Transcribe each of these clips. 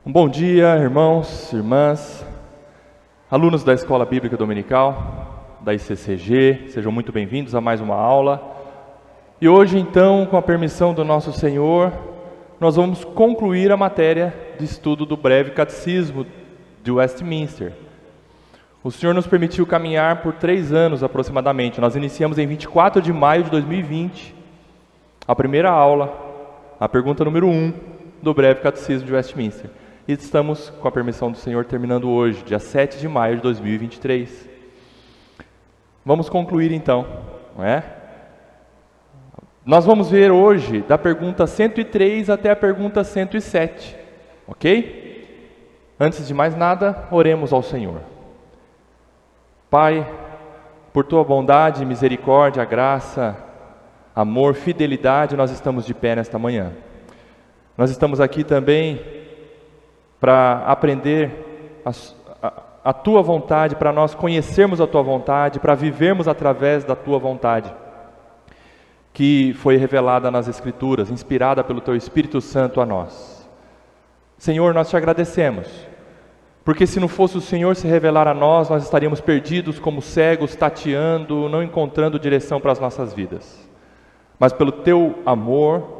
Um bom dia, irmãos, irmãs, alunos da Escola Bíblica Dominical, da ICCG, sejam muito bem-vindos a mais uma aula. E hoje, então, com a permissão do nosso Senhor, nós vamos concluir a matéria de estudo do breve catecismo de Westminster. O Senhor nos permitiu caminhar por 3 anos aproximadamente. Nós iniciamos em 24 de maio de 2020, a primeira aula, a pergunta número 1 do breve catecismo de Westminster. E estamos, com a permissão do Senhor, terminando hoje, dia 7 de maio de 2023. Vamos concluir então, não é? Nós vamos ver hoje da pergunta 103 até a pergunta 107, ok? Antes de mais nada, oremos ao Senhor. Pai, por Tua bondade, misericórdia, graça, amor, fidelidade, nós estamos de pé nesta manhã. Nós estamos aqui também para aprender a Tua vontade, para nós conhecermos a Tua vontade, para vivermos através da Tua vontade, que foi revelada nas Escrituras, inspirada pelo Teu Espírito Santo a nós. Senhor, nós Te agradecemos, porque se não fosse o Senhor se revelar a nós, nós estaríamos perdidos como cegos, tateando, não encontrando direção para as nossas vidas. Mas pelo Teu amor,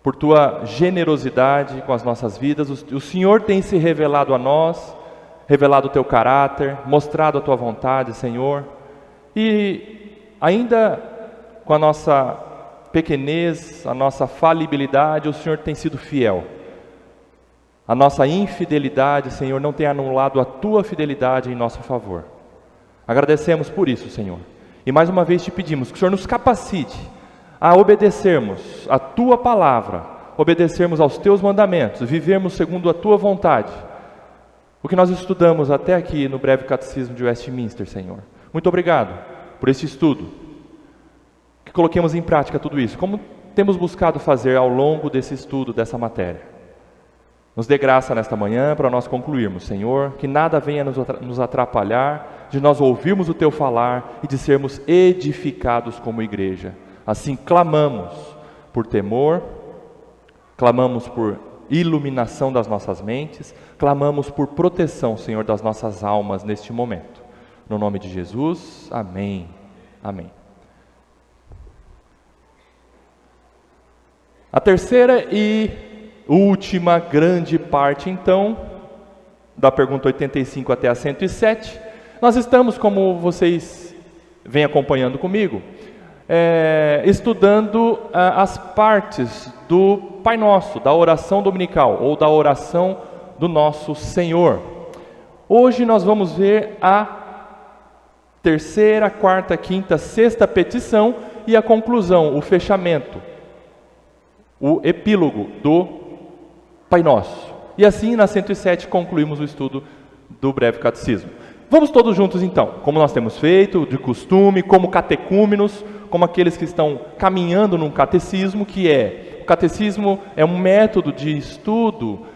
por Tua generosidade com as nossas vidas, o Senhor tem se revelado a nós, revelado o Teu caráter, mostrado a Tua vontade, Senhor. E ainda com a nossa pequenez, a nossa falibilidade, o Senhor tem sido fiel. A nossa infidelidade, Senhor, não tem anulado a Tua fidelidade em nosso favor. Agradecemos por isso, Senhor. E mais uma vez Te pedimos que o Senhor nos capacite a obedecermos a Tua palavra, obedecermos aos Teus mandamentos, vivermos segundo a Tua vontade. O que nós estudamos até aqui no breve catecismo de Westminster, Senhor. Muito obrigado por esse estudo. Que coloquemos em prática tudo isso, como temos buscado fazer ao longo desse estudo, dessa matéria. Nos dê graça nesta manhã para nós concluirmos, Senhor, que nada venha nos atrapalhar de nós ouvirmos o Teu falar e de sermos edificados como igreja. Assim clamamos por temor, clamamos por iluminação das nossas mentes, clamamos por proteção, Senhor, das nossas almas neste momento. No nome de Jesus, amém. Amém. A terceira e última grande parte, então, da pergunta 85 até a 107, nós estamos, como vocês vêm acompanhando comigo, estudando as partes do Pai Nosso, da oração dominical, ou da oração do nosso Senhor. Hoje nós vamos ver a terceira, quarta, quinta, sexta petição e a conclusão, o fechamento, o epílogo do Pai Nosso. E assim, na 107, concluímos o estudo do breve catecismo. Vamos todos juntos então, como nós temos feito, de costume, como catecúmenos, como aqueles que estão caminhando num catecismo, o catecismo é um método de estudo,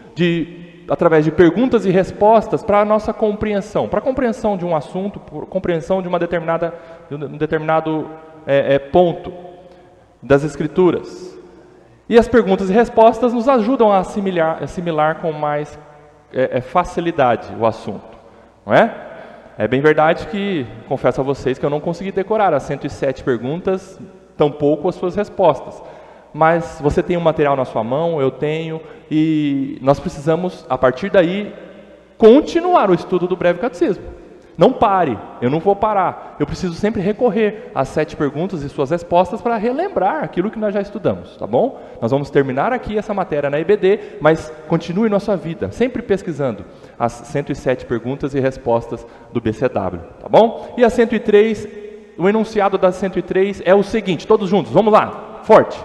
através de perguntas e respostas para a nossa compreensão, para a compreensão de um assunto, compreensão de um determinado ponto das Escrituras. E as perguntas e respostas nos ajudam a assimilar com mais facilidade o assunto, não é? É bem verdade que, confesso a vocês, que eu não consegui decorar as 107 perguntas, tampouco as suas respostas. Mas você tem um material na sua mão, eu tenho, e nós precisamos, a partir daí, continuar o estudo do breve catecismo. Não pare, eu não vou parar. Eu preciso sempre recorrer às 7 perguntas e suas respostas para relembrar aquilo que nós já estudamos, tá bom? Nós vamos terminar aqui essa matéria na EBD, mas continue nossa vida, sempre pesquisando as 107 perguntas e respostas do BCW, tá bom? E a 103, o enunciado da 103 é o seguinte, todos juntos, vamos lá, forte.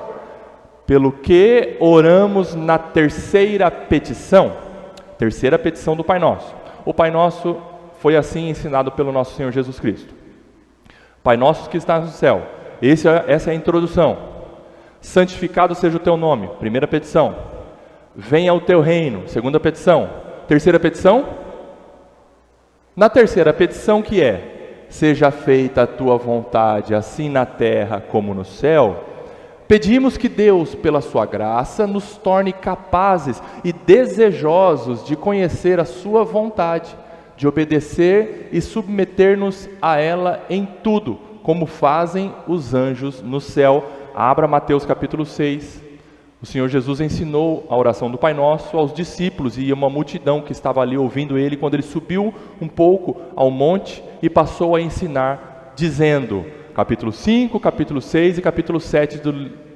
Pelo que oramos na terceira petição do Pai Nosso. O Pai Nosso foi assim ensinado pelo nosso Senhor Jesus Cristo. Pai nosso que estás no céu. Essa é a introdução. Santificado seja o teu nome. Primeira petição. Venha o teu reino. Segunda petição. Terceira petição. Na terceira petição que é: seja feita a tua vontade, assim na terra como no céu. Pedimos que Deus, pela sua graça, nos torne capazes e desejosos de conhecer a sua vontade, de obedecer e submeter-nos a ela em tudo, como fazem os anjos no céu. Abra Mateus capítulo 6. O Senhor Jesus ensinou a oração do Pai Nosso aos discípulos e uma multidão que estava ali ouvindo ele, quando ele subiu um pouco ao monte e passou a ensinar, dizendo, capítulo 5, capítulo 6 e capítulo 7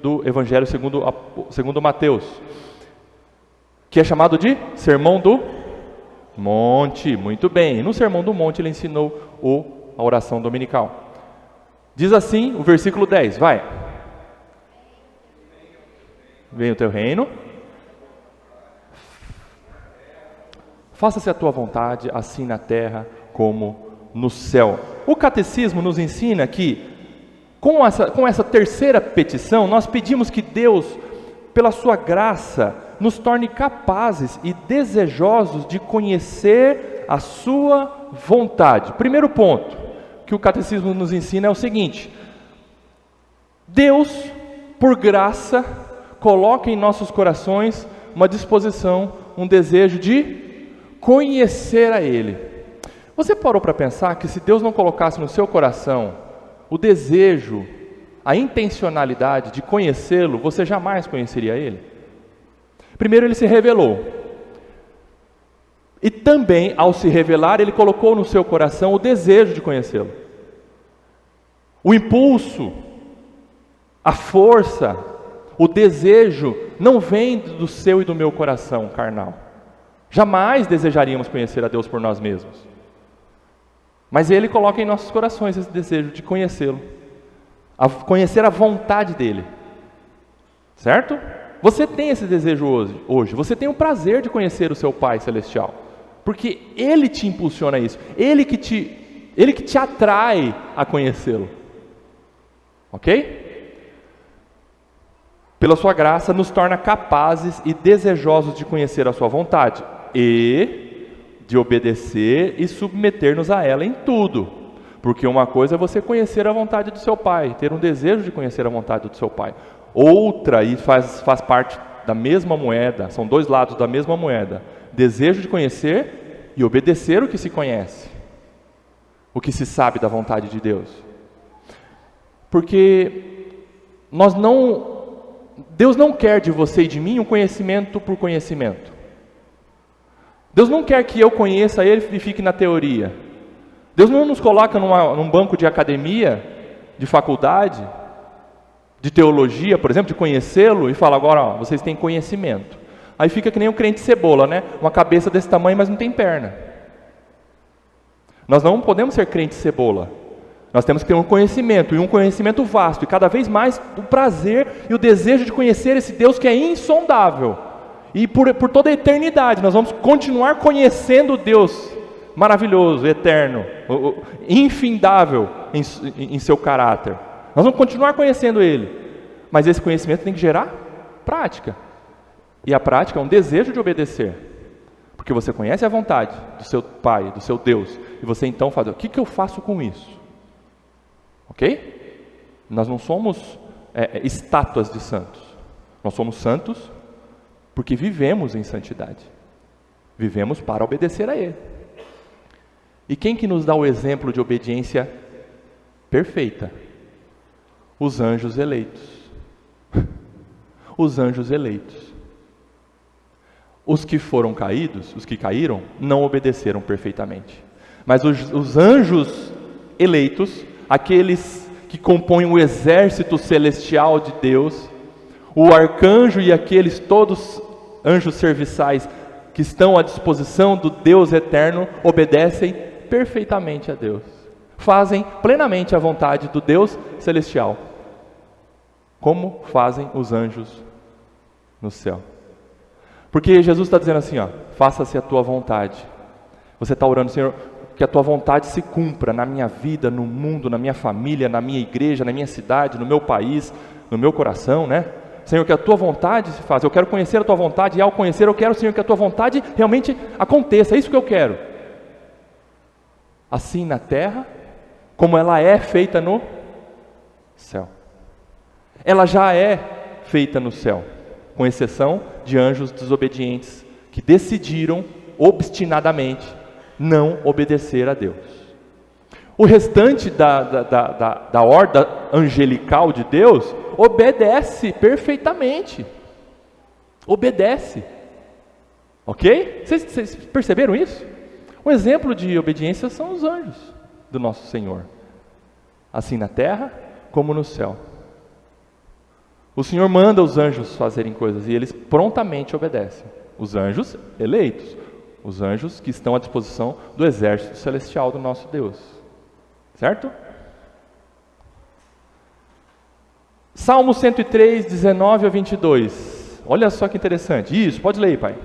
do Evangelho segundo Mateus, que é chamado de Sermão do Monte. Muito bem, no Sermão do Monte ele ensinou a oração dominical. Diz assim o versículo 10, vai. Venha o teu reino, faça-se a tua vontade, assim na terra como no céu. O catecismo nos ensina que, com essa terceira petição, nós pedimos que Deus, pela sua graça, nos torne capazes e desejosos de conhecer a sua vontade. Primeiro ponto que o catecismo nos ensina é o seguinte: Deus, por graça, coloca em nossos corações uma disposição, um desejo de conhecer a Ele. Você parou para pensar que se Deus não colocasse no seu coração o desejo, a intencionalidade de conhecê-lo, você jamais conheceria Ele? Primeiro, Ele se revelou. E também, ao se revelar, Ele colocou no seu coração o desejo de conhecê-lo. O impulso, a força, o desejo não vem do seu e do meu coração carnal. Jamais desejaríamos conhecer a Deus por nós mesmos. Mas Ele coloca em nossos corações esse desejo de conhecê-lo, conhecer a vontade dEle. Certo? Você tem esse desejo hoje. Você tem o prazer de conhecer o seu Pai Celestial. Porque Ele te impulsiona a isso. Ele que te atrai a conhecê-lo. Ok? Pela sua graça, nos torna capazes e desejosos de conhecer a sua vontade e de obedecer e submeter-nos a ela em tudo. Porque uma coisa é você conhecer a vontade do seu Pai, ter um desejo de conhecer a vontade do seu Pai. Outra, e faz parte da mesma moeda, são dois lados da mesma moeda: desejo de conhecer e obedecer o que se conhece, o que se sabe da vontade de Deus. Porque Deus não quer de você e de mim um conhecimento por conhecimento. Deus não quer que eu conheça Ele e fique na teoria. Deus não nos coloca num banco de academia, de faculdade, de teologia, por exemplo, de conhecê-lo e fala: agora, ó, vocês têm conhecimento. Aí fica que nem um crente cebola, né? Uma cabeça desse tamanho, mas não tem perna. Nós não podemos ser crentes cebola. Nós temos que ter um conhecimento, e um conhecimento vasto, e cada vez mais o prazer e o desejo de conhecer esse Deus que é insondável. E por toda a eternidade, nós vamos continuar conhecendo o Deus maravilhoso, eterno, infindável em seu caráter. Nós vamos continuar conhecendo Ele, mas esse conhecimento tem que gerar prática. E a prática é um desejo de obedecer. Porque você conhece a vontade do seu Pai, do seu Deus, e você então fala: o que eu faço com isso? Ok? Nós não somos estátuas de santos. Nós somos santos porque vivemos em santidade. Vivemos para obedecer a Ele. E quem que nos dá o exemplo de obediência perfeita? Os anjos eleitos. Os anjos eleitos. Os que foram caídos, os que caíram, não obedeceram perfeitamente. Mas os anjos eleitos, aqueles que compõem o exército celestial de Deus, o arcanjo e aqueles todos anjos serviçais que estão à disposição do Deus eterno, obedecem perfeitamente a Deus. Fazem plenamente a vontade do Deus celestial, como fazem os anjos no céu. Porque Jesus está dizendo assim, ó: faça-se a tua vontade. Você está orando: Senhor, que a tua vontade se cumpra na minha vida, no mundo, na minha família, na minha igreja, na minha cidade, no meu país, no meu coração, né? Senhor, que a tua vontade se faça. Eu quero conhecer a tua vontade, e ao conhecer eu quero, Senhor, que a tua vontade realmente aconteça. É isso que eu quero. Assim na terra, como ela é feita no céu. ela já é feita no céu, com exceção de anjos desobedientes, que decidiram obstinadamente não obedecer a Deus. O restante da horda angelical de Deus obedece perfeitamente. Obedece. Ok? Vocês perceberam isso? Um exemplo de obediência são os anjos do nosso Senhor, assim na terra como no céu. O Senhor manda os anjos fazerem coisas e eles prontamente obedecem. Os anjos eleitos, os anjos que estão à disposição do exército celestial do nosso Deus. Certo? Salmo 103, 19 a 22. Olha só que interessante. Isso, pode ler, pai.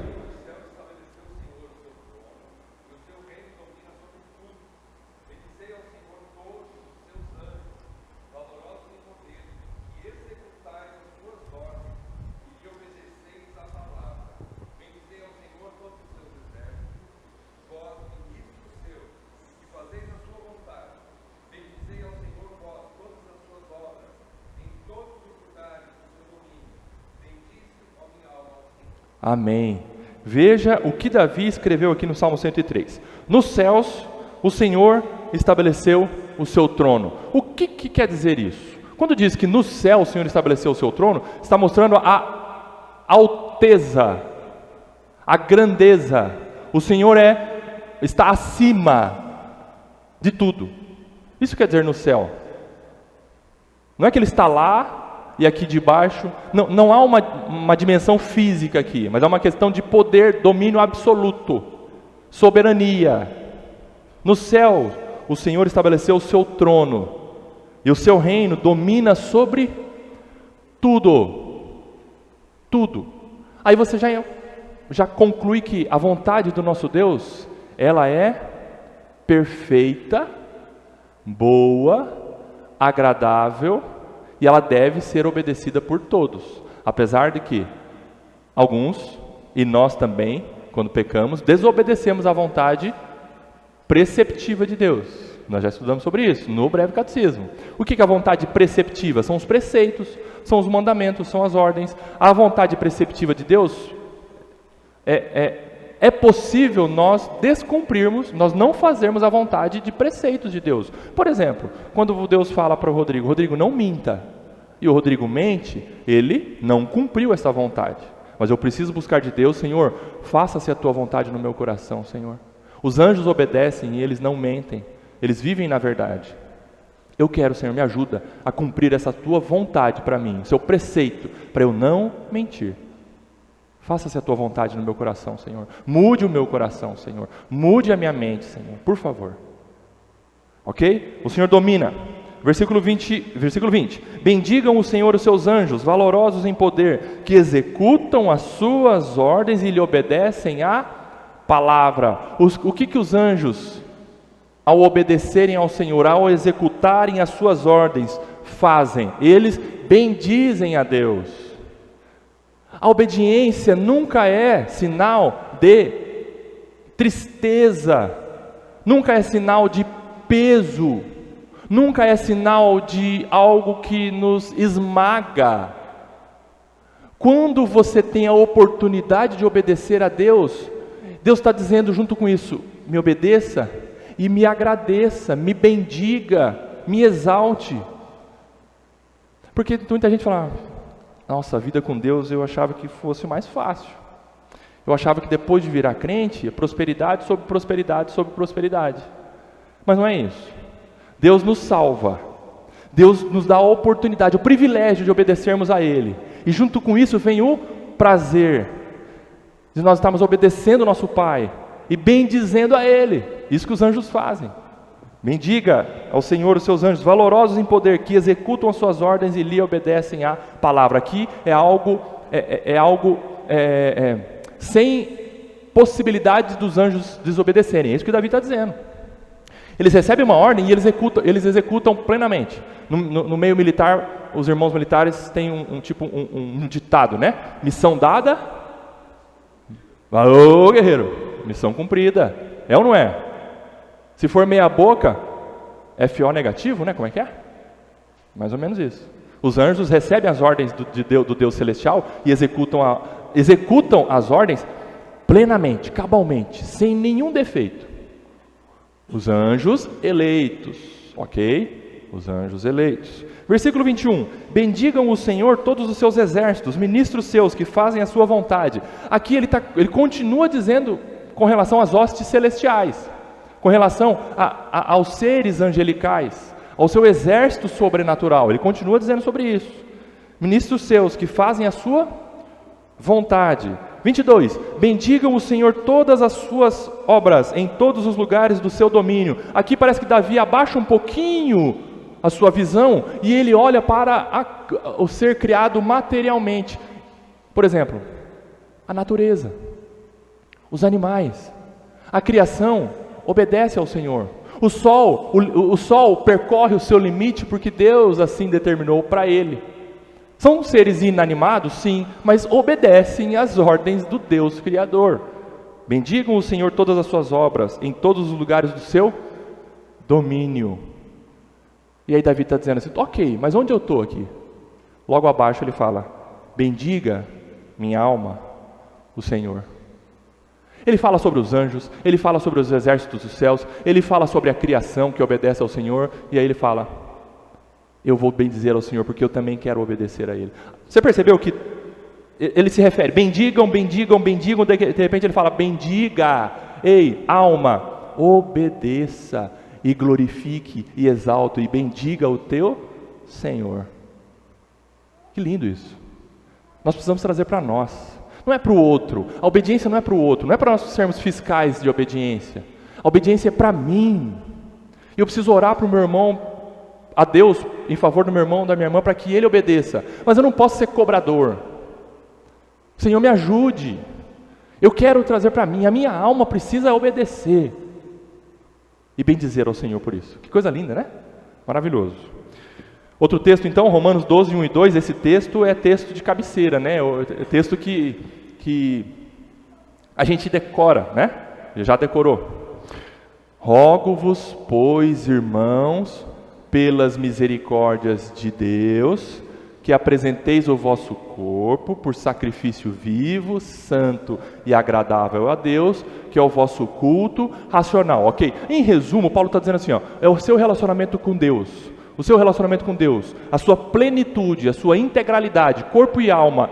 Amém. Veja o que Davi escreveu aqui no Salmo 103. Nos céus, o Senhor estabeleceu o seu trono. O que quer dizer isso? Quando diz que no céu o Senhor estabeleceu o seu trono, está mostrando a alteza, a grandeza. O Senhor está acima de tudo. Isso quer dizer no céu. Não é que Ele está lá e aqui debaixo, não há uma dimensão física aqui, mas é uma questão de poder, domínio absoluto, soberania. No céu, o Senhor estabeleceu o seu trono, e o seu reino domina sobre tudo. Tudo. Aí você já conclui que a vontade do nosso Deus, ela é perfeita, boa, agradável, e ela deve ser obedecida por todos, apesar de que alguns, e nós também, quando pecamos, desobedecemos à vontade preceptiva de Deus. Nós já estudamos sobre isso no breve catecismo. O que é a vontade preceptiva? São os preceitos, são os mandamentos, são as ordens. A vontade preceptiva de Deus é possível nós descumprirmos, nós não fazermos a vontade de preceitos de Deus. Por exemplo, quando Deus fala para o Rodrigo, Rodrigo, não minta, e o Rodrigo mente, ele não cumpriu essa vontade. Mas eu preciso buscar de Deus, Senhor, faça-se a tua vontade no meu coração, Senhor. Os anjos obedecem e eles não mentem, eles vivem na verdade. Eu quero, Senhor, me ajuda a cumprir essa tua vontade para mim, seu preceito, para eu não mentir. Faça-se a tua vontade no meu coração, Senhor. Mude o meu coração, Senhor. Mude a minha mente, Senhor, por favor. Ok? O Senhor domina. Versículo 20. Bendigam o Senhor os seus anjos, valorosos em poder, que executam as suas ordens e lhe obedecem à palavra. O que os anjos, ao obedecerem ao Senhor, ao executarem as suas ordens, fazem? Eles bendizem a Deus. A obediência nunca é sinal de tristeza, nunca é sinal de peso, nunca é sinal de algo que nos esmaga. Quando você tem a oportunidade de obedecer a Deus, Deus está dizendo junto com isso, me obedeça e me agradeça, me bendiga, me exalte. Porque muita gente fala, nossa, a vida com Deus eu achava que fosse mais fácil. Eu achava que depois de virar crente, prosperidade sobre prosperidade sobre prosperidade. Mas não é isso. Deus nos salva. Deus nos dá a oportunidade, o privilégio de obedecermos a Ele. E junto com isso vem o prazer de nós estarmos obedecendo o nosso Pai e bendizendo a Ele. Isso que os anjos fazem. Bendiga ao Senhor os seus anjos, valorosos em poder, que executam as suas ordens e lhe obedecem à palavra. Aqui é algo sem possibilidade dos anjos desobedecerem. É isso que Davi está dizendo. Eles recebem uma ordem e eles executam plenamente. No meio militar, os irmãos militares têm um ditado, né? Missão dada, ô guerreiro, missão cumprida. É ou não é? Se for meia boca, FO negativo, né? Como é que é? Mais ou menos isso. Os anjos recebem as ordens do Deus celestial e executam as ordens plenamente, cabalmente, sem nenhum defeito. Os anjos eleitos, ok? Os anjos eleitos. Versículo 21. Bendigam o Senhor todos os seus exércitos, ministros seus que fazem a sua vontade. Aqui ele continua dizendo com relação às hostes celestiais, com relação aos seres angelicais, ao seu exército sobrenatural. Ele continua dizendo sobre isso. Ministros seus que fazem a sua vontade. 22. Bendigam o Senhor todas as suas obras em todos os lugares do seu domínio. Aqui parece que Davi abaixa um pouquinho a sua visão e ele olha para o ser criado materialmente. Por exemplo, a natureza, os animais, a criação obedece ao Senhor. O sol percorre o seu limite porque Deus assim determinou para ele. São seres inanimados, sim, mas obedecem às ordens do Deus Criador. Bendigam o Senhor todas as suas obras, em todos os lugares do seu domínio. E aí Davi está dizendo assim, ok, mas onde eu estou aqui? Logo abaixo ele fala, bendiga minha alma o Senhor. Ele fala sobre os anjos, ele fala sobre os exércitos dos céus, ele fala sobre a criação que obedece ao Senhor, e aí ele fala, eu vou bendizer ao Senhor, porque eu também quero obedecer a Ele. Você percebeu que ele se refere, bendigam, bendigam, bendigam, de repente ele fala, bendiga, ei, alma, obedeça, e glorifique, e exalte, e bendiga o teu Senhor. Que lindo isso. Nós precisamos trazer para nós. Não é para o outro, a obediência não é para o outro, não é para nós sermos fiscais de obediência. A obediência é para mim. E eu preciso orar para o meu irmão, a Deus, em favor do meu irmão, da minha irmã, para que ele obedeça. Mas eu não posso ser cobrador. Senhor, me ajude. Eu quero trazer para mim, a minha alma precisa obedecer. E bendizer ao Senhor por isso. Que coisa linda, né? Maravilhoso. Outro texto então, Romanos 12, 1 e 2, esse texto é texto de cabeceira, né? É texto que a gente decora, né? Já decorou. Rogo-vos, pois, irmãos, pelas misericórdias de Deus, que apresenteis o vosso corpo por sacrifício vivo, santo e agradável a Deus, que é o vosso culto racional. Ok? Em resumo, Paulo está dizendo assim, ó, é o seu relacionamento com Deus. O seu relacionamento com Deus, a sua plenitude, a sua integralidade, corpo e alma,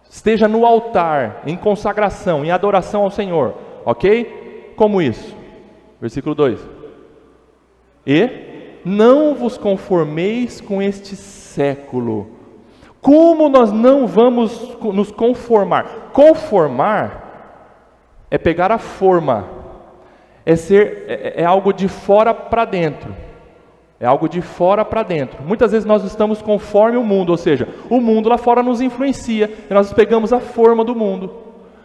esteja no altar, em consagração, em adoração ao Senhor, ok? Como isso? Versículo 2. E não vos conformeis com este século. Como nós não vamos nos conformar? Conformar é pegar a forma, é algo de fora para dentro. É algo de fora para dentro. Muitas vezes nós estamos conforme o mundo, ou seja, o mundo lá fora nos influencia e nós pegamos a forma do mundo.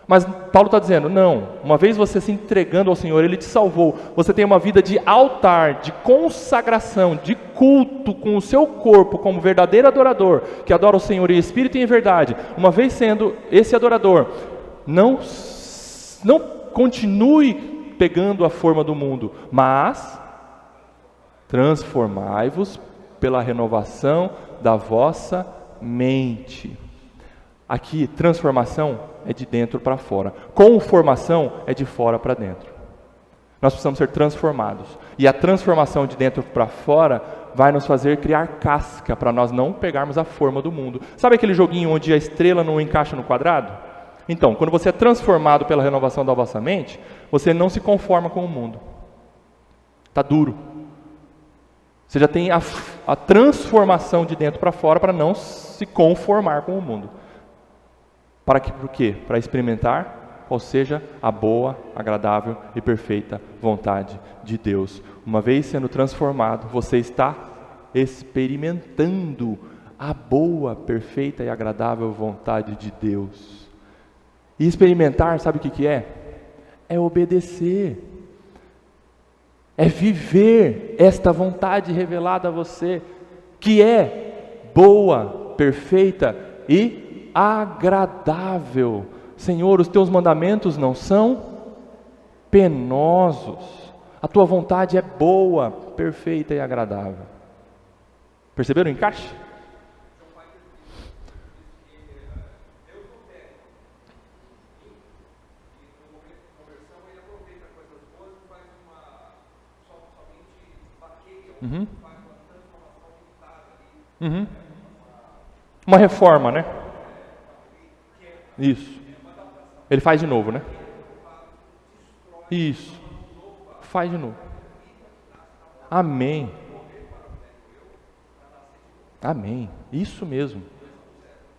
Mas Paulo está dizendo, não, uma vez você se entregando ao Senhor, Ele te salvou, você tem uma vida de altar, de consagração, de culto com o seu corpo como verdadeiro adorador, que adora o Senhor em espírito e em verdade. Uma vez sendo esse adorador, não continue pegando a forma do mundo, mas transformai-vos pela renovação da vossa mente. Aqui, transformação é de dentro para fora. Conformação é de fora para dentro. Nós precisamos ser transformados. E a transformação de dentro para fora vai nos fazer criar casca para nós não pegarmos a forma do mundo. Sabe aquele joguinho onde a estrela não encaixa no quadrado? Então, quando você é transformado pela renovação da vossa mente, você não se conforma com o mundo. Está duro. Você já tem a transformação de dentro para fora para não se conformar com o mundo. Por quê? Para experimentar qual seja a boa, agradável e perfeita vontade de Deus. Uma vez sendo transformado, você está experimentando a boa, perfeita e agradável vontade de Deus. E experimentar, sabe o que é? É obedecer. É viver esta vontade revelada a você, que é boa, perfeita e agradável. Senhor, os teus mandamentos não são penosos. A tua vontade é boa, perfeita e agradável. Perceberam o encaixe? Uhum. Uhum. Uma reforma, né? Isso. Ele faz de novo, né? Isso. Faz de novo. Amém. Amém. Isso mesmo.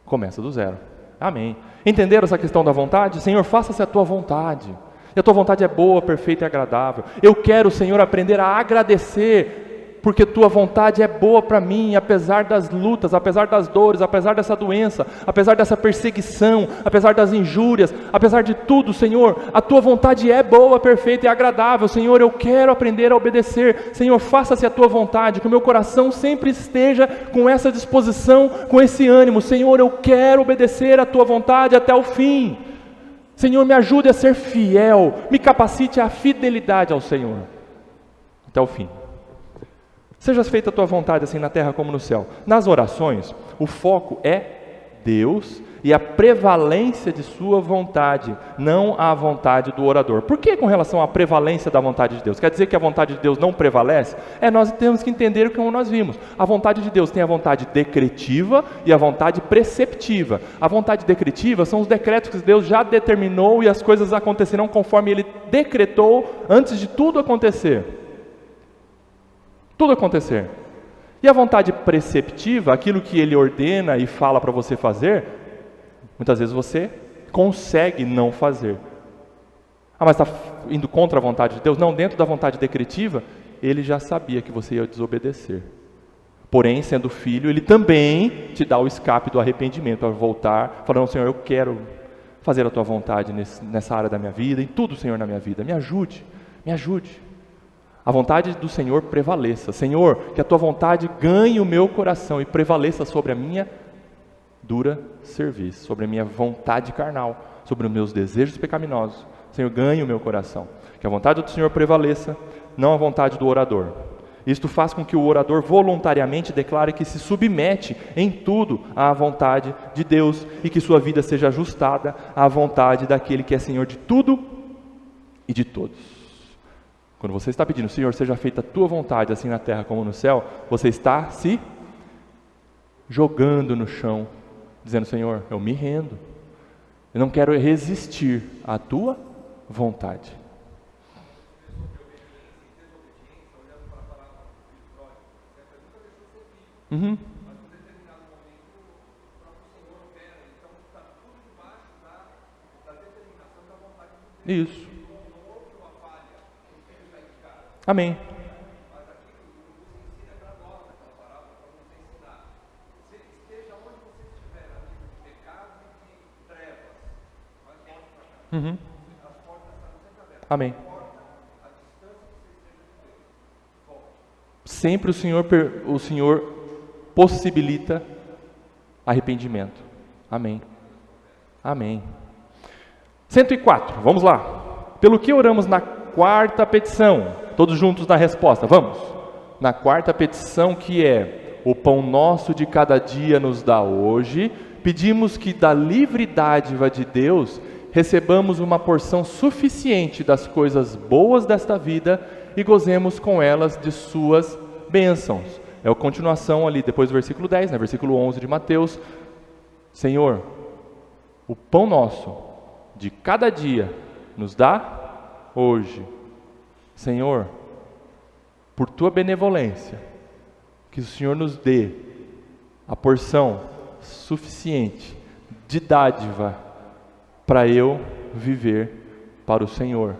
Começa do zero. Amém. Entenderam essa questão da vontade? Senhor, faça-se a tua vontade. E a tua vontade é boa, perfeita e agradável. Eu quero, Senhor, aprender a agradecer, porque tua vontade é boa para mim, apesar das lutas, apesar das dores, apesar dessa doença, apesar dessa perseguição, apesar das injúrias, apesar de tudo, Senhor, a tua vontade é boa, perfeita e agradável. Senhor, eu quero aprender a obedecer. Senhor, faça-se a tua vontade, que o meu coração sempre esteja com essa disposição, com esse ânimo. Senhor, eu quero obedecer a tua vontade até o fim. Senhor, me ajude a ser fiel, me capacite à fidelidade ao Senhor até o fim. Seja feita a tua vontade assim na terra como no céu. Nas orações, o foco é Deus e a prevalência de sua vontade, não a vontade do orador. Por que com relação à prevalência da vontade de Deus? Quer dizer que a vontade de Deus não prevalece? Nós temos que entender como nós vimos. A vontade de Deus tem a vontade decretiva e a vontade preceptiva. A vontade decretiva são os decretos que Deus já determinou e as coisas acontecerão conforme Ele decretou antes de tudo acontecer. Tudo acontecer. E a vontade preceptiva, aquilo que Ele ordena e fala para você fazer, muitas vezes você consegue não fazer. Mas está indo contra a vontade de Deus? Não, dentro da vontade decretiva, Ele já sabia que você ia desobedecer. Porém, sendo filho, Ele também te dá o escape do arrependimento, para voltar, falando, Senhor, eu quero fazer a Tua vontade nessa área da minha vida, em tudo, Senhor, na minha vida. Me ajude, me ajude. A vontade do Senhor prevaleça. Senhor, que a Tua vontade ganhe o meu coração e prevaleça sobre a minha dura serviço, sobre a minha vontade carnal, sobre os meus desejos pecaminosos. Senhor, ganhe o meu coração. Que a vontade do Senhor prevaleça, não a vontade do orador. Isto faz com que o orador voluntariamente declare que se submete em tudo à vontade de Deus e que sua vida seja ajustada à vontade daquele que é Senhor de tudo e de todos. Quando você está pedindo, Senhor, seja feita a Tua vontade, assim na terra como no céu, você está se jogando no chão, dizendo, Senhor, eu me rendo. Eu não quero resistir à Tua vontade. Uhum. Isso. Amém. Uhum. Amém. Sempre o Senhor possibilita arrependimento. Amém. Amém. 104, vamos lá. Pelo que oramos na quarta petição, todos juntos na resposta, vamos. Na quarta petição, que é: o pão nosso de cada dia nos dá hoje, pedimos que da livre dádiva de Deus recebamos uma porção suficiente das coisas boas desta vida e gozemos com elas de suas bênçãos. É a continuação ali, depois do versículo 10, versículo 11 de Mateus. Senhor, o pão nosso de cada dia nos dá hoje. Senhor, por Tua benevolência, que o Senhor nos dê a porção suficiente de dádiva para eu viver para o Senhor.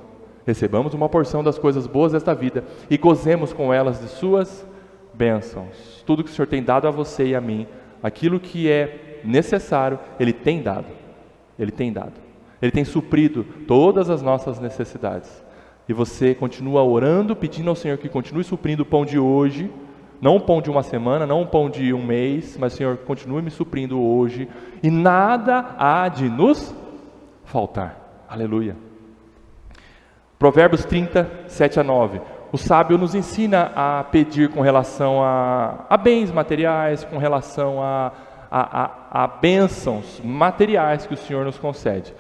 Recebamos uma porção das coisas boas desta vida e gozemos com elas de suas bênçãos. Tudo que o Senhor tem dado a você e a mim, aquilo que é necessário, Ele tem dado. Ele tem dado. Ele tem suprido todas as nossas necessidades. E você continua orando, pedindo ao Senhor que continue suprindo o pão de hoje, não o pão de uma semana, não o pão de um mês, mas Senhor, continue me suprindo hoje, e nada há de nos faltar. Aleluia. Provérbios 30, 7-9. O sábio nos ensina a pedir com relação a bens materiais, com relação a bênçãos materiais que o Senhor nos concede.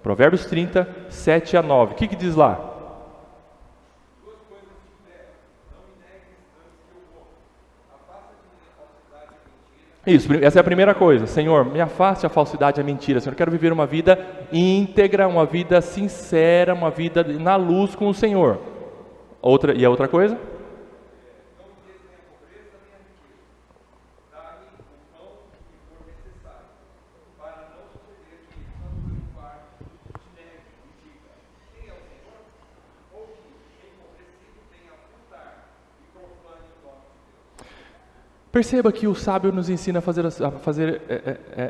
Provérbios 30, 7-9. O que diz lá? Isso, essa é a primeira coisa. Senhor, me afaste a falsidade e a mentira. Senhor, eu quero viver uma vida íntegra, uma vida sincera, uma vida na luz com o Senhor. E a outra coisa? Perceba que o sábio nos ensina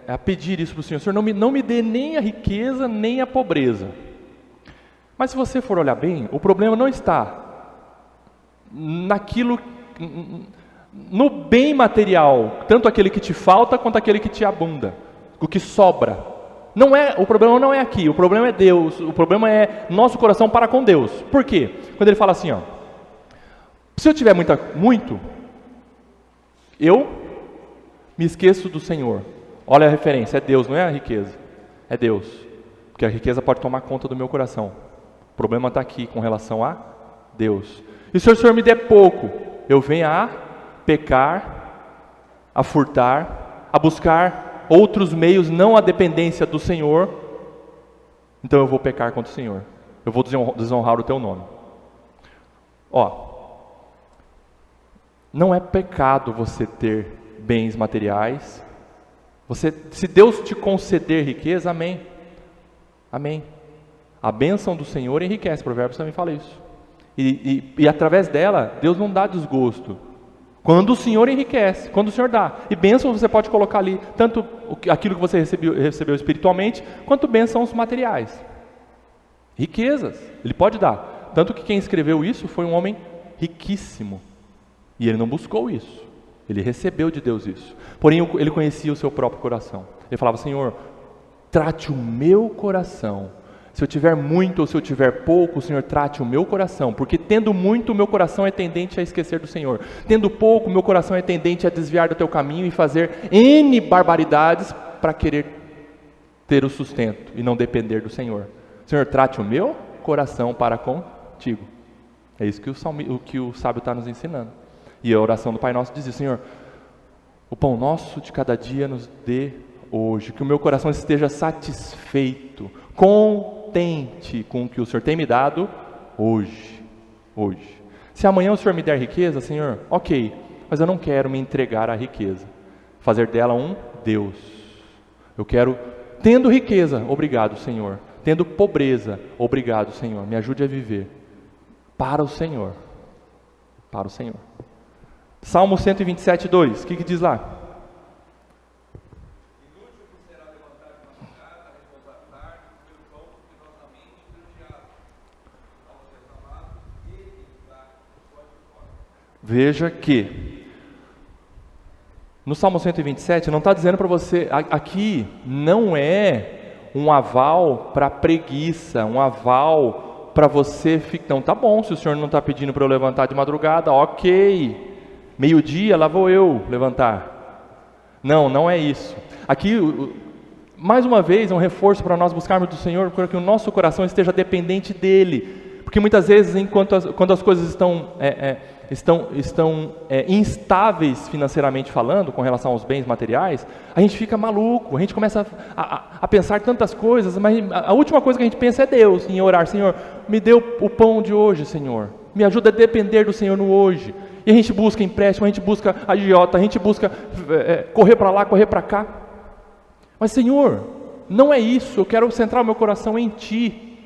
a pedir isso para o Senhor. Senhor, não me dê nem a riqueza, nem a pobreza. Mas se você for olhar bem, o problema não está no bem material, tanto aquele que te falta, quanto aquele que te abunda, o que sobra. O problema não é aqui, o problema é Deus, o problema é nosso coração para com Deus. Por quê? Quando ele fala assim, se eu tiver muito, eu me esqueço do Senhor. Olha a referência, é Deus, não é a riqueza. É Deus. Porque a riqueza pode tomar conta do meu coração. O problema está aqui com relação a Deus. E se o Senhor me der pouco, eu venho a pecar, a furtar, a buscar outros meios, não a dependência do Senhor, então eu vou pecar contra o Senhor. Eu vou desonrar o teu nome. Não é pecado você ter bens materiais. Se Deus te conceder riqueza, amém. Amém. A bênção do Senhor enriquece, Provérbios também fala isso. E através dela, Deus não dá desgosto. Quando o Senhor enriquece, quando o Senhor dá. E bênção você pode colocar ali, tanto aquilo que você recebeu espiritualmente, quanto bênçãos materiais. Riquezas, Ele pode dar. Tanto que quem escreveu isso foi um homem riquíssimo. E ele não buscou isso, ele recebeu de Deus isso. Porém, ele conhecia o seu próprio coração. Ele falava, Senhor, trate o meu coração. Se eu tiver muito ou se eu tiver pouco, o Senhor trate o meu coração. Porque tendo muito, o meu coração é tendente a esquecer do Senhor. Tendo pouco, o meu coração é tendente a desviar do teu caminho e fazer N barbaridades para querer ter o sustento e não depender do Senhor. Senhor, trate o meu coração para contigo. É isso que o sábio está nos ensinando. E a oração do Pai Nosso diz, Senhor, o pão nosso de cada dia nos dê hoje, que o meu coração esteja satisfeito, contente com o que o Senhor tem me dado hoje. Se amanhã o Senhor me der riqueza, Senhor, ok, mas eu não quero me entregar à riqueza, fazer dela um Deus. Eu quero, tendo riqueza, obrigado, Senhor, tendo pobreza, obrigado, Senhor, me ajude a viver para o Senhor. Salmo 127, 2, o que diz lá? Veja que no Salmo 127 não está dizendo para você, aqui não é um aval para preguiça, um aval para você ficar, então tá bom, se o Senhor não está pedindo para eu levantar de madrugada, ok, meio-dia lá vou eu levantar. Não é isso. Aqui, mais uma vez, é um reforço para nós buscarmos do Senhor, para que o nosso coração esteja dependente dEle. Porque muitas vezes, quando as coisas estão instáveis financeiramente falando, com relação aos bens materiais, a gente fica maluco, a gente começa a pensar tantas coisas, mas a última coisa que a gente pensa é Deus, em orar, Senhor, me dê o pão de hoje, Senhor, me ajuda a depender do Senhor no hoje. E a gente busca empréstimo, a gente busca agiota, a gente busca correr para lá, correr para cá. Mas Senhor, não é isso, eu quero centrar o meu coração em Ti.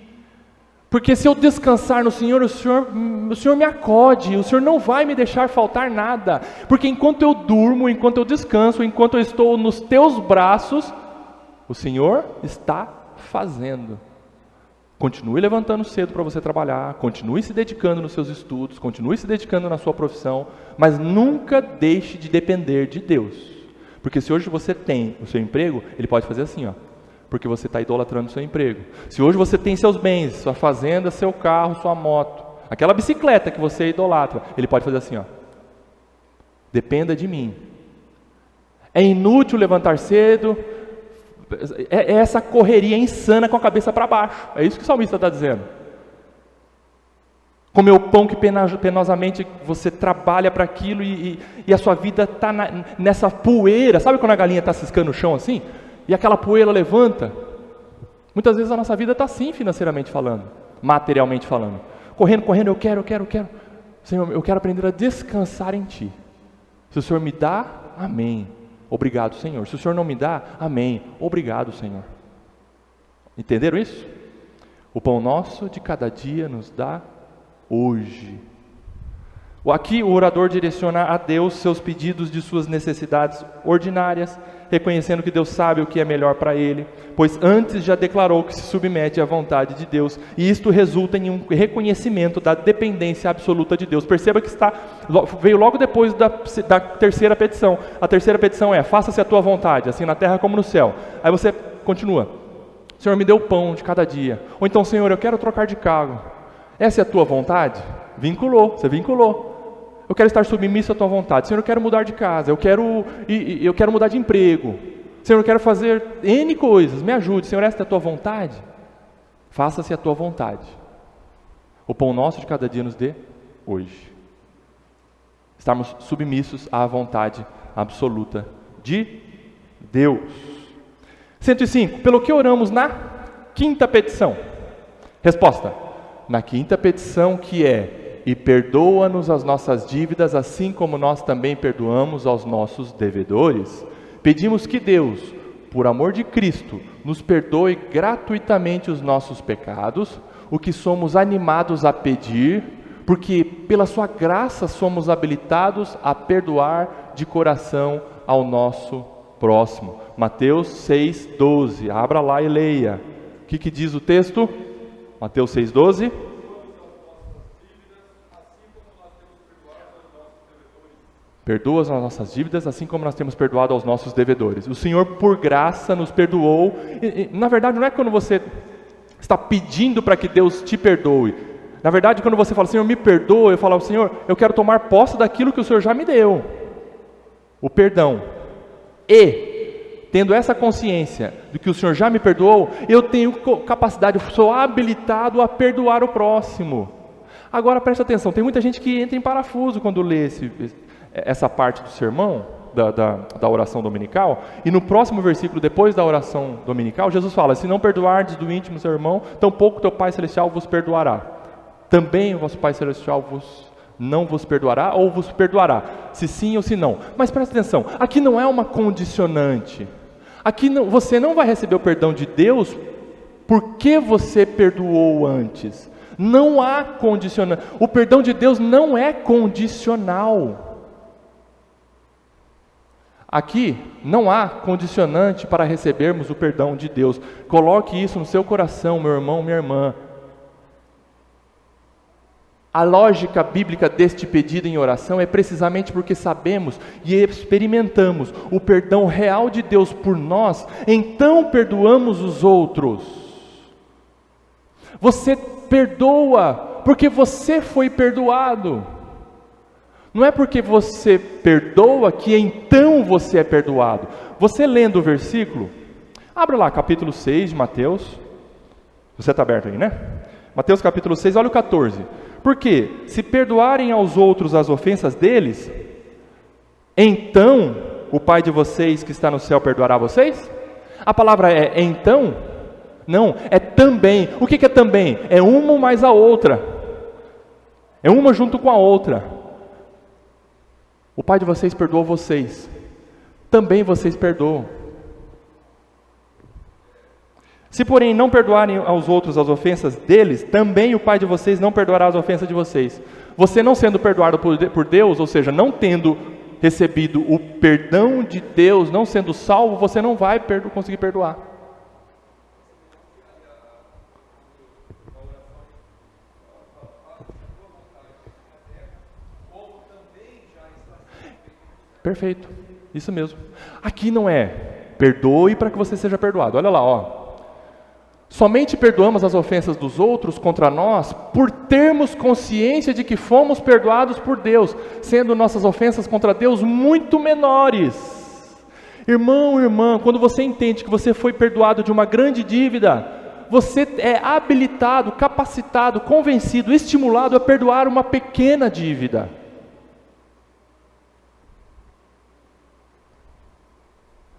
Porque se eu descansar no Senhor, o Senhor me acode, o Senhor não vai me deixar faltar nada. Porque enquanto eu durmo, enquanto eu descanso, enquanto eu estou nos Teus braços, o Senhor está fazendo. Continue levantando cedo para você trabalhar, continue se dedicando nos seus estudos, continue se dedicando na sua profissão, mas nunca deixe de depender de Deus. Porque se hoje você tem o seu emprego, Ele pode fazer assim, porque você está idolatrando o seu emprego. Se hoje você tem seus bens, sua fazenda, seu carro, sua moto, aquela bicicleta que você idolatra, Ele pode fazer assim, dependa de mim. É inútil levantar cedo, é essa correria insana com a cabeça para baixo. É isso que o salmista está dizendo. Comer o pão que penosamente você trabalha para aquilo e a sua vida está nessa poeira. Sabe quando a galinha está ciscando o chão assim? E aquela poeira levanta? Muitas vezes a nossa vida está assim, financeiramente falando, materialmente falando. Correndo, eu quero. Senhor, eu quero aprender a descansar em Ti. Se o Senhor me dá, amém. Obrigado, Senhor. Se o Senhor não me dá, amém. Obrigado, Senhor. Entenderam isso? O pão nosso de cada dia nos dá hoje. Aqui o orador direciona a Deus seus pedidos de suas necessidades ordinárias, reconhecendo que Deus sabe o que é melhor para ele, pois antes já declarou que se submete à vontade de Deus, e isto resulta em um reconhecimento da dependência absoluta de Deus. Perceba que veio logo depois da terceira petição. A terceira petição é: faça-se a tua vontade, assim na terra como no céu. Aí você continua: Senhor, me dê o pão de cada dia. Ou então: Senhor, eu quero trocar de cargo. Essa é a tua vontade? Você vinculou. Eu quero estar submisso à tua vontade. Senhor, eu quero mudar de casa, eu quero mudar de emprego. Senhor, eu quero fazer N coisas, me ajude. Senhor, essa é a tua vontade? Faça-se a tua vontade. O pão nosso de cada dia nos dê hoje. Estarmos submissos à vontade absoluta de Deus. 105. Pelo que oramos na quinta petição? Resposta: na quinta petição, que é: e perdoa-nos as nossas dívidas, assim como nós também perdoamos aos nossos devedores. Pedimos que Deus, por amor de Cristo, nos perdoe gratuitamente os nossos pecados, o que somos animados a pedir, porque pela sua graça somos habilitados a perdoar de coração ao nosso próximo. Mateus 6,12. Abra lá e leia. O que diz o texto? Mateus 6,12. Perdoa as nossas dívidas, assim como nós temos perdoado aos nossos devedores. O Senhor, por graça, nos perdoou. Na verdade, não é quando você está pedindo para que Deus te perdoe. Na verdade, quando você fala: Senhor, me perdoa, eu falo: Senhor, eu quero tomar posse daquilo que o Senhor já me deu. O perdão. E, tendo essa consciência de que o Senhor já me perdoou, eu tenho capacidade, eu sou habilitado a perdoar o próximo. Agora, presta atenção, tem muita gente que entra em parafuso quando lê essa parte do sermão, da oração dominical, e no próximo versículo, depois da oração dominical, Jesus fala: se não perdoardes do íntimo seu irmão, tampouco teu Pai Celestial vos perdoará. Também o vosso Pai Celestial não vos perdoará, ou vos perdoará, se sim ou se não. Mas presta atenção, aqui não é uma condicionante. Aqui você não vai receber o perdão de Deus porque você perdoou antes. Não há condicionante. O perdão de Deus não é condicional. Aqui não há condicionante para recebermos o perdão de Deus. Coloque isso no seu coração, meu irmão, minha irmã. A lógica bíblica deste pedido em oração é precisamente porque sabemos e experimentamos o perdão real de Deus por nós, então perdoamos os outros. Você perdoa porque você foi perdoado. Não é porque você perdoa que então você é perdoado. Você lendo o versículo, abra lá, capítulo 6 de Mateus. Você está aberto aí, né? Mateus capítulo 6, olha o 14. Porque se perdoarem aos outros as ofensas deles, então o Pai de vocês que está no céu perdoará vocês? A palavra é então? Não, é também. O que é também? É uma mais a outra. É uma junto com a outra. O Pai de vocês perdoou vocês, também vocês perdoam. Se porém não perdoarem aos outros as ofensas deles, também o Pai de vocês não perdoará as ofensas de vocês. Você não sendo perdoado por Deus, ou seja, não tendo recebido o perdão de Deus, não sendo salvo, você não vai conseguir perdoar. Perfeito, isso mesmo. Aqui não é perdoe para que você seja perdoado. Olha lá, ó. Somente perdoamos as ofensas dos outros contra nós por termos consciência de que fomos perdoados por Deus, sendo nossas ofensas contra Deus muito menores. Irmão, irmã, quando você entende que você foi perdoado de uma grande dívida, você é habilitado, capacitado, convencido, estimulado a perdoar uma pequena dívida.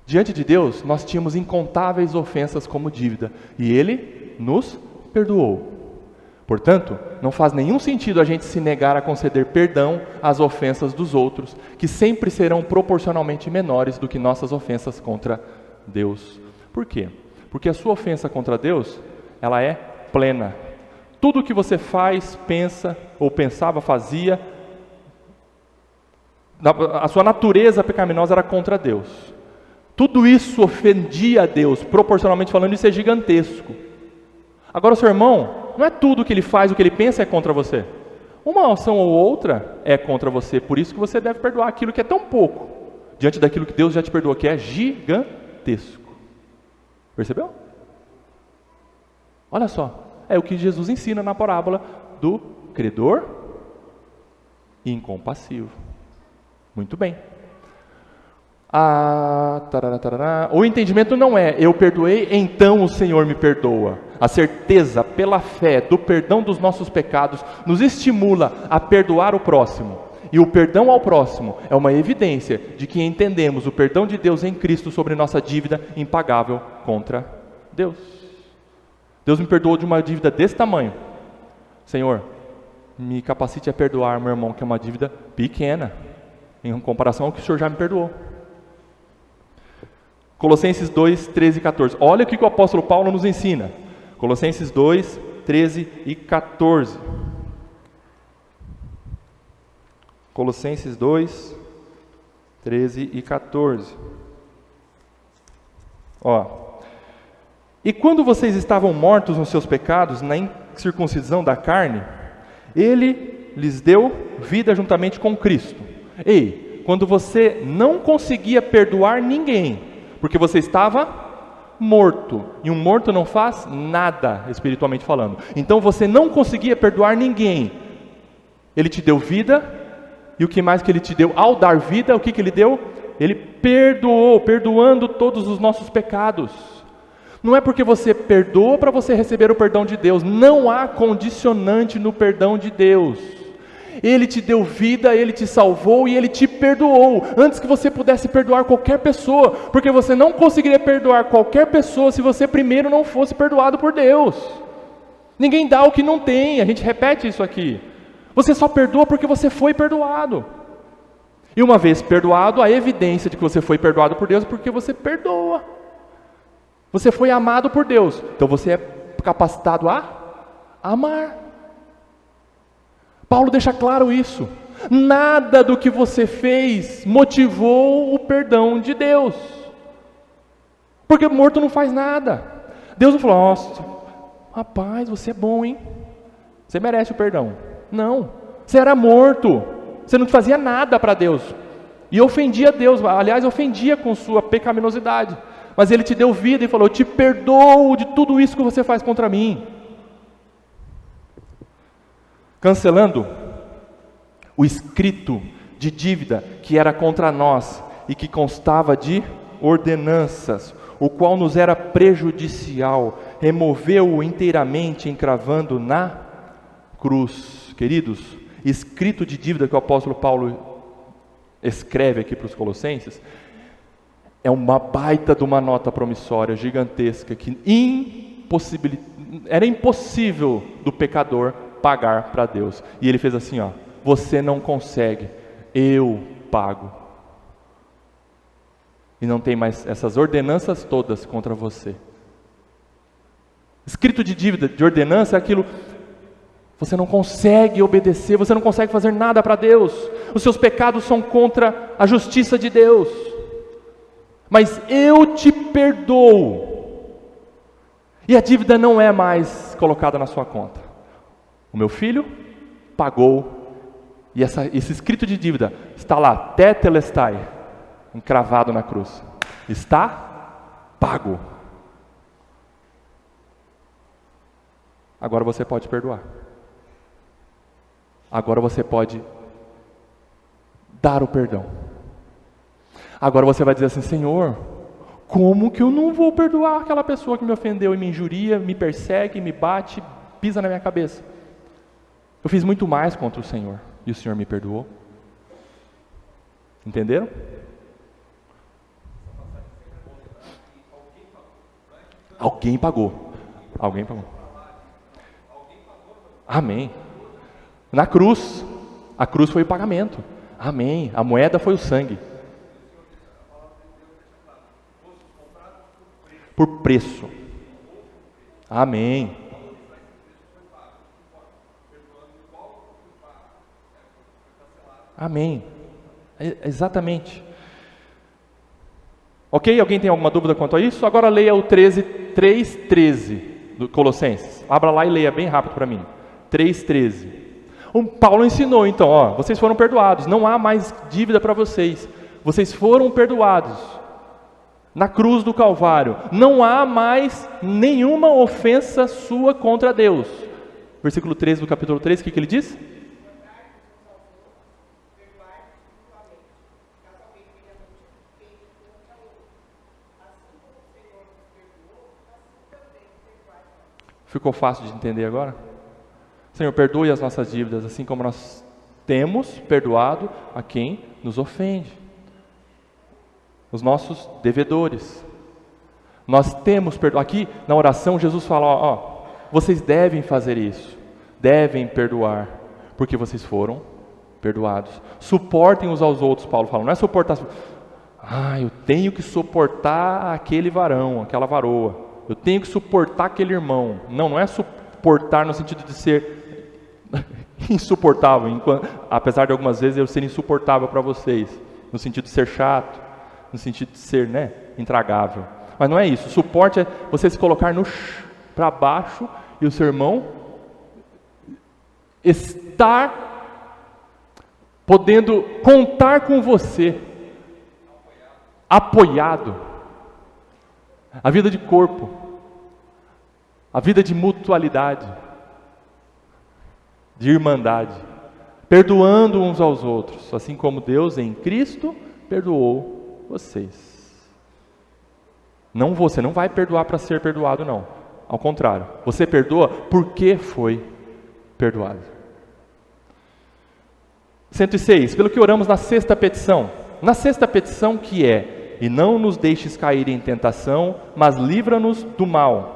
Diante de Deus, nós tínhamos incontáveis ofensas como dívida, e Ele nos perdoou. Portanto, não faz nenhum sentido a gente se negar a conceder perdão às ofensas dos outros, que sempre serão proporcionalmente menores do que nossas ofensas contra Deus. Por quê? Porque a sua ofensa contra Deus, ela é plena. Tudo que você faz, pensa, ou pensava, fazia, a sua natureza pecaminosa era contra Deus. Tudo isso ofendia a Deus, proporcionalmente falando, isso é gigantesco. Agora o seu irmão, não é tudo que ele faz, o que ele pensa é contra você. Uma ação ou outra é contra você, por isso que você deve perdoar aquilo que é tão pouco, diante daquilo que Deus já te perdoou, que é gigantesco. Percebeu? Olha só, é o que Jesus ensina na parábola do credor incompassivo. Muito bem. O entendimento não é, eu perdoei, então o Senhor me perdoa. A certeza pela fé do perdão dos nossos pecados nos estimula a perdoar o próximo. E o perdão ao próximo é uma evidência de que entendemos o perdão de Deus em Cristo sobre nossa dívida impagável contra Deus. Deus me perdoou de uma dívida desse tamanho. Senhor, me capacite a perdoar meu irmão, que é uma dívida pequena, em comparação ao que o Senhor já me perdoou. Colossenses 2, 13 e 14. Olha o que o apóstolo Paulo nos ensina. Colossenses 2, 13 e 14. Colossenses 2, 13 e 14. E quando vocês estavam mortos nos seus pecados, na incircuncisão da carne, Ele lhes deu vida juntamente com Cristo. Ei, quando você não conseguia perdoar ninguém, porque você estava morto, e um morto não faz nada, espiritualmente falando. Então você não conseguia perdoar ninguém. Ele te deu vida, e o que mais que Ele te deu? Ao dar vida, o que Ele deu? Ele perdoou, perdoando todos os nossos pecados. Não é porque você perdoa para você receber o perdão de Deus. Não há condicionante no perdão de Deus. Ele te deu vida, Ele te salvou e Ele te perdoou, antes que você pudesse perdoar qualquer pessoa, porque você não conseguiria perdoar qualquer pessoa se você primeiro não fosse perdoado por Deus. Ninguém dá o que não tem, a gente repete isso aqui. Você só perdoa porque você foi perdoado. E uma vez perdoado, a evidência de que você foi perdoado por Deus é porque você perdoa. Você foi amado por Deus, então você é capacitado a amar. Paulo deixa claro isso. Nada do que você fez motivou o perdão de Deus. Porque morto não faz nada. Deus não falou, nossa, rapaz, você é bom, hein? Você merece o perdão. Não, você era morto. Você não fazia nada para Deus. E ofendia Deus, aliás, ofendia com sua pecaminosidade. Mas Ele te deu vida e falou, eu te perdoo de tudo isso que você faz contra mim. Cancelando o escrito de dívida que era contra nós e que constava de ordenanças, o qual nos era prejudicial, removeu-o inteiramente, encravando na cruz. Queridos, escrito de dívida que o apóstolo Paulo escreve aqui para os Colossenses, é uma baita de uma nota promissória, gigantesca, que era impossível do pecador pagar para Deus. E ele fez assim, você não consegue, eu pago. E não tem mais essas ordenanças todas contra você. Escrito de dívida, de ordenança, é aquilo, você não consegue obedecer, você não consegue fazer nada para Deus. Os seus pecados são contra a justiça de Deus. Mas eu te perdoo. E a dívida não é mais colocada na sua conta. O meu filho pagou, e esse escrito de dívida está lá, tetelestai, encravado na cruz. Está pago. Agora você pode perdoar. Agora você pode dar o perdão. Agora você vai dizer assim, Senhor, Como que eu não vou perdoar aquela pessoa que me ofendeu e me injuria, me persegue, me bate, pisa na minha cabeça? Eu fiz muito mais contra o Senhor e o Senhor me perdoou. Entenderam? Alguém pagou. Alguém pagou. Amém. Na cruz. A cruz foi o pagamento. Amém. A moeda foi o sangue. Por preço. Amém. Amém. Exatamente. Ok? Alguém tem alguma dúvida quanto a isso? Agora leia o 3:13 do Colossenses. Abra lá e leia bem rápido para mim. 3:13. O Paulo ensinou então, vocês foram perdoados, não há mais dívida para vocês. Vocês foram perdoados. Na cruz do Calvário, não há mais nenhuma ofensa sua contra Deus. Versículo 13 do capítulo 3, o que ele diz? Ficou fácil de entender agora? Senhor, perdoe as nossas dívidas, assim como nós temos perdoado a quem nos ofende. Os nossos devedores. Nós temos perdoado. Aqui na oração Jesus fala, vocês devem fazer isso, devem perdoar, porque vocês foram perdoados. Suportem uns aos outros, Paulo fala, não é suportar, eu tenho que suportar aquele varão, aquela varoa, eu tenho que suportar aquele irmão. Não é suportar no sentido de ser insuportável, apesar de algumas vezes eu ser insuportável para vocês, no sentido de ser chato, no sentido de ser, intragável. Mas não é isso. Suporte é você se colocar para baixo e o seu irmão estar podendo contar com você, apoiado. A vida de corpo, a vida de mutualidade, de irmandade, perdoando uns aos outros, assim como Deus em Cristo perdoou vocês. Você não vai perdoar para ser perdoado, não. Ao contrário, você perdoa porque foi perdoado. 106, pelo que oramos na sexta petição. Na sexta petição que é, e não nos deixes cair em tentação, mas livra-nos do mal.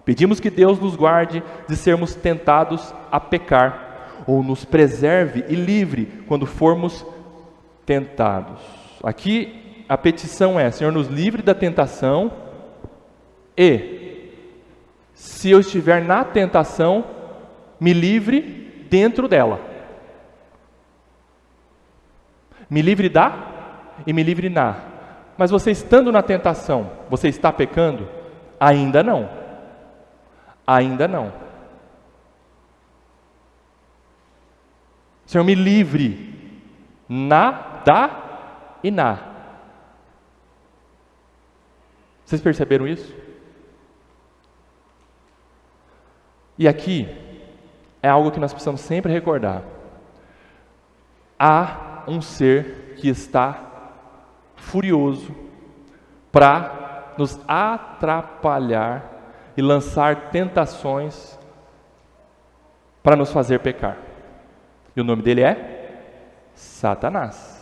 Pedimos que Deus nos guarde de sermos tentados a pecar, ou nos preserve e livre quando formos tentados. Aqui a petição é, Senhor, nos livre da tentação e, se eu estiver na tentação, me livre dentro dela. Me livre da e me livre na. Mas você estando na tentação, você está pecando? Ainda não. Ainda não. Senhor, me livre da e na. Vocês perceberam isso? E aqui é algo que nós precisamos sempre recordar. Há um ser que está furioso para nos atrapalhar e lançar tentações para nos fazer pecar. E o nome dele é Satanás.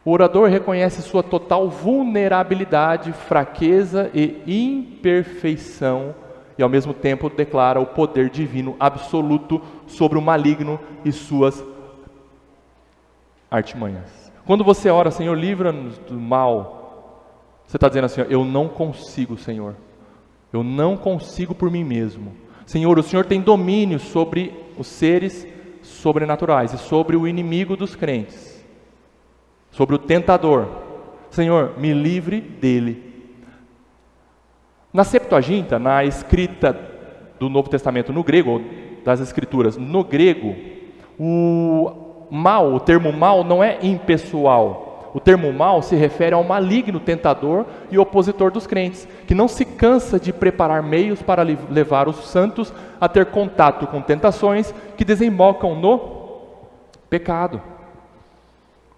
O orador reconhece sua total vulnerabilidade, fraqueza e imperfeição e ao mesmo tempo declara o poder divino absoluto sobre o maligno e suas artimanhas. Quando você ora, Senhor, livra-nos do mal, você está dizendo assim, eu não consigo, Senhor. Eu não consigo por mim mesmo. Senhor, o Senhor tem domínio sobre os seres sobrenaturais e sobre o inimigo dos crentes. Sobre o tentador. Senhor, me livre dele. Na Septuaginta, na escrita do Novo Testamento no grego, ou das Escrituras no grego, o termo mal não é impessoal. O termo mal se refere ao maligno tentador e opositor dos crentes, que não se cansa de preparar meios para levar os santos a ter contato com tentações que desembocam no pecado.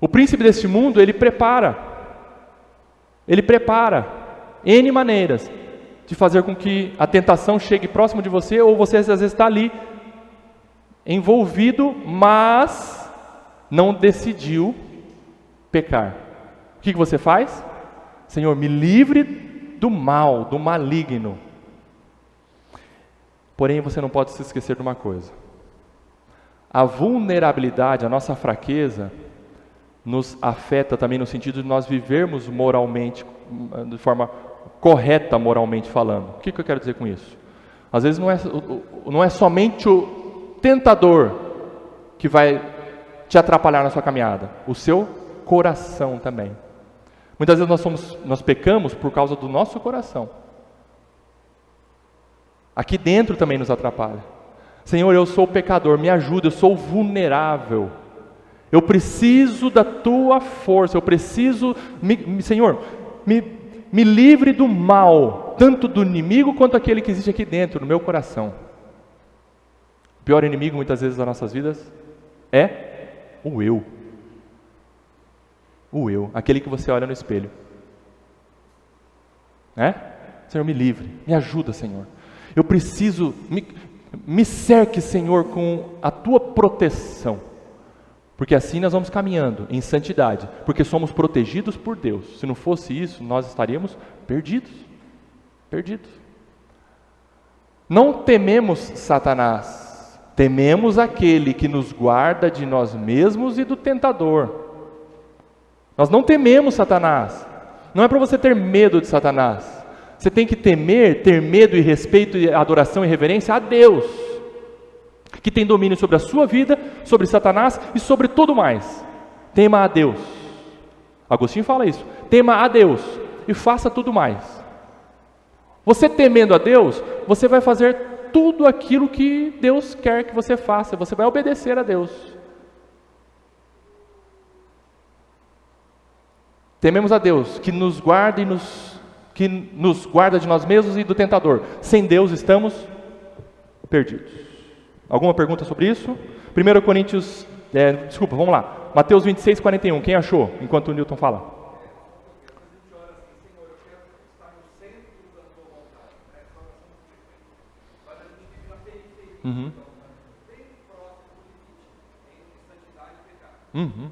O príncipe deste mundo, ele prepara Ele prepara N maneiras de fazer com que a tentação chegue próximo de você, ou você às vezes está ali, envolvido, mas não decidiu pecar. O que você faz? Senhor, me livre do mal, do maligno. Porém, você não pode se esquecer de uma coisa. A vulnerabilidade, a nossa fraqueza, nos afeta também no sentido de nós vivermos moralmente, de forma correta moralmente falando. O que eu quero dizer com isso? Às vezes não é somente o tentador que vai te atrapalhar na sua caminhada, o seu coração também. Muitas vezes nós pecamos por causa do nosso coração. Aqui dentro também nos atrapalha. Senhor, eu sou pecador, me ajuda, eu sou vulnerável. Eu preciso da tua força, eu preciso, Senhor, me livre do mal, tanto do inimigo quanto aquele que existe aqui dentro, no meu coração. O pior inimigo muitas vezes das nossas vidas é o eu. O eu, aquele que você olha no espelho. Senhor, me livre, me ajuda, Senhor. Eu preciso, me cerque, Senhor, com a tua proteção. Porque assim nós vamos caminhando em santidade, porque somos protegidos por Deus. Se não fosse isso, nós estaríamos perdidos. Perdidos. Não tememos Satanás, tememos aquele que nos guarda de nós mesmos e do tentador. Nós não tememos Satanás. Não é para você ter medo de Satanás. Você tem que ter medo e respeito e adoração e reverência a Deus, que tem domínio sobre a sua vida, sobre Satanás e sobre tudo mais. Tema a Deus. Agostinho fala isso. Tema a Deus e faça tudo mais. Você temendo a Deus, você vai fazer tudo aquilo que Deus quer que você faça. Você vai obedecer a Deus. Tememos a Deus, que nos guarda de nós mesmos e do tentador. Sem Deus estamos perdidos. Alguma pergunta sobre isso? 1 Coríntios, vamos lá. Mateus 26, 41. Quem achou? Enquanto o Newton fala. Uhum. Uhum.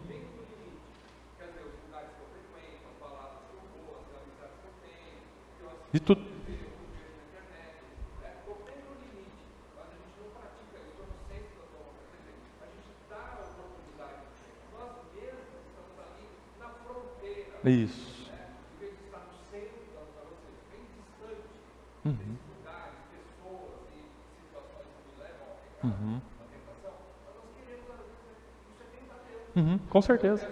De tudo. Isso. Uhum. Uhum. Uhum. Com certeza.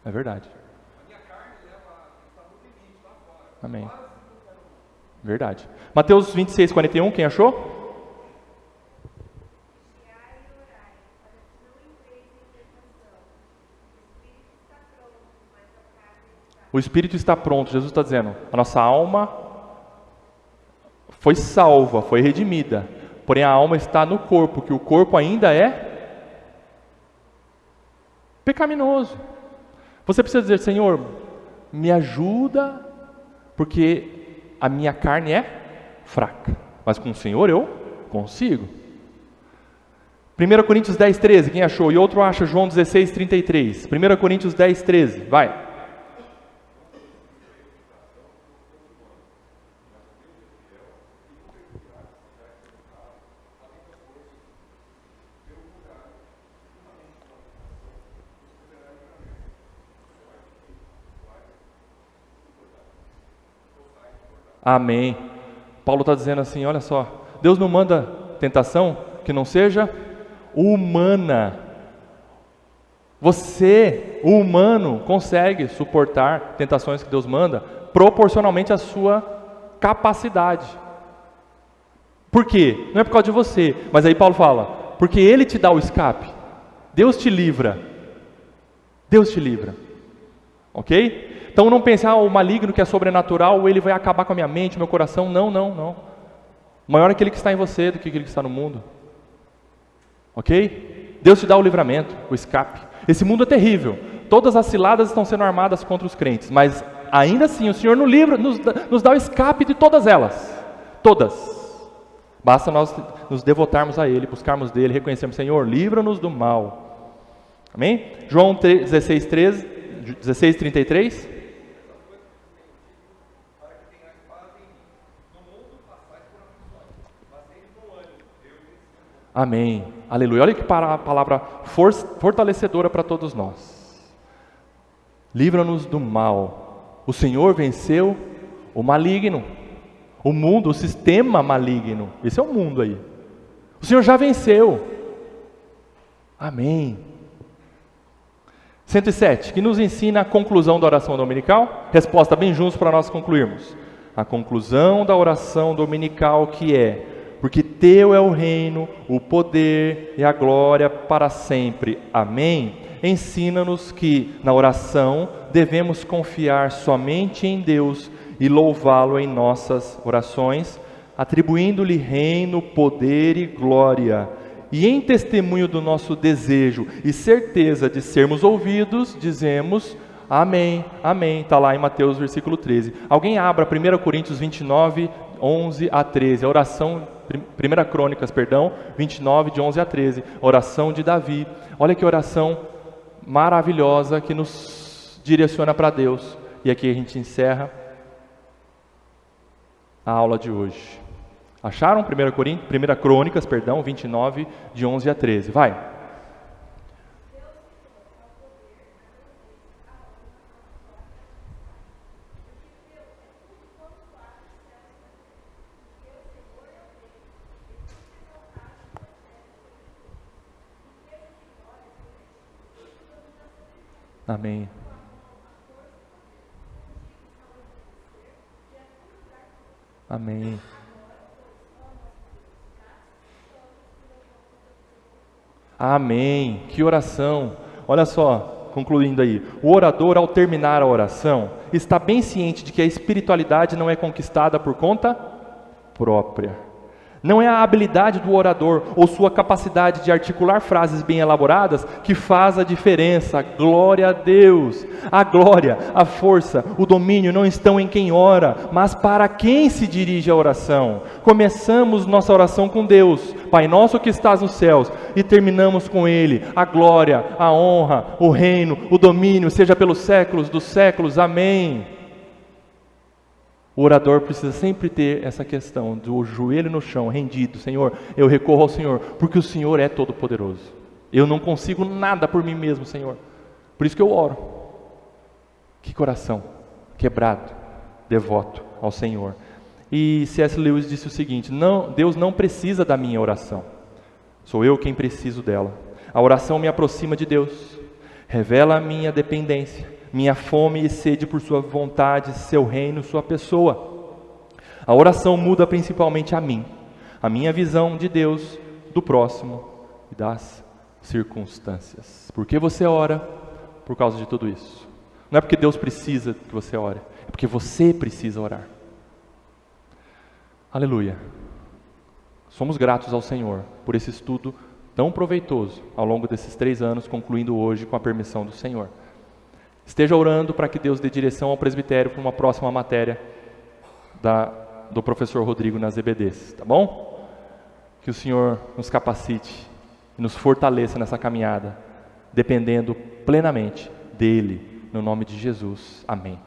É verdade. Amém. Verdade. Mateus 26, 41, quem achou? O espírito está pronto, Jesus está dizendo, a nossa alma foi salva, foi redimida, porém a alma está no corpo, que o corpo ainda é pecaminoso. Você precisa dizer, Senhor, me ajuda, porque a minha carne é fraca, mas com o Senhor eu consigo. 1 Coríntios 10, 13, quem achou? E outro acha João 16, 33. 1 Coríntios 10, 13, vai. Amém. Paulo está dizendo assim, olha só, Deus não manda tentação que não seja humana. Você, o humano, consegue suportar tentações que Deus manda proporcionalmente à sua capacidade. Por quê? Não é por causa de você, mas aí Paulo fala, porque Ele te dá o escape. Deus te livra. Deus te livra. Ok? Então não pense, o maligno que é sobrenatural, ele vai acabar com a minha mente, meu coração. Não, não, não. Maior é aquele que está em você do que aquele que está no mundo. Ok? Deus te dá o livramento, o escape. Esse mundo é terrível, todas as ciladas estão sendo armadas contra os crentes, mas ainda assim o Senhor no livro nos dá o escape de todas elas, todas. Basta nós nos devotarmos a Ele, buscarmos dEle, reconhecermos: Senhor, livra-nos do mal. Amém? João 16:33. Amém. Aleluia. Olha que palavra fortalecedora para todos nós. Livra-nos do mal. O Senhor venceu o maligno. O mundo, o sistema maligno. Esse é o mundo aí. O Senhor já venceu. Amém. 107, que nos ensina a conclusão da oração dominical. Resposta bem juntos para nós concluirmos. A conclusão da oração dominical, que é: porque teu é o reino, o poder e a glória para sempre. Amém. Ensina-nos que na oração devemos confiar somente em Deus e louvá-lo em nossas orações, atribuindo-lhe reino, poder e glória. E em testemunho do nosso desejo e certeza de sermos ouvidos, dizemos: amém, amém. Está lá em Mateus versículo 13. Alguém abra 1 Coríntios 29, 11 a 13. A oração, 1 Crônicas, 29, de 11 a 13. A oração de Davi. Olha que oração maravilhosa que nos direciona para Deus. E aqui a gente encerra a aula de hoje. Acharam? 1 Crônicas, 29, de 11 a 13. Vai. Amém. Amém. Amém. Que oração. Olha só, concluindo aí. O orador, ao terminar a oração, está bem ciente de que a espiritualidade não é conquistada por conta própria. Não é a habilidade do orador ou sua capacidade de articular frases bem elaboradas que faz a diferença. Glória a Deus! A glória, a força, o domínio não estão em quem ora, mas para quem se dirige a oração. Começamos nossa oração com Deus, Pai nosso que estás nos céus, e terminamos com Ele. A glória, a honra, o reino, o domínio, seja pelos séculos dos séculos. Amém. O orador precisa sempre ter essa questão do joelho no chão, rendido. Senhor, eu recorro ao Senhor, porque o Senhor é todo poderoso. Eu não consigo nada por mim mesmo, Senhor. Por isso que eu oro. Que coração quebrado, devoto ao Senhor. E C.S. Lewis disse o seguinte: Deus não precisa da minha oração. Sou eu quem preciso dela. A oração me aproxima de Deus, revela a minha dependência, minha fome e sede por sua vontade, seu reino, sua pessoa. A oração muda principalmente a mim, a minha visão de Deus, do próximo e das circunstâncias. Por que você ora? Por causa de tudo isso. Não é porque Deus precisa que você ore, é porque você precisa orar. Aleluia. Somos gratos ao Senhor por esse estudo tão proveitoso ao longo desses 3 anos, concluindo hoje com a permissão do Senhor. Esteja orando para que Deus dê direção ao presbitério para uma próxima matéria do professor Rodrigo nas EBDs, tá bom? Que o Senhor nos capacite e nos fortaleça nessa caminhada, dependendo plenamente dEle, no nome de Jesus. Amém.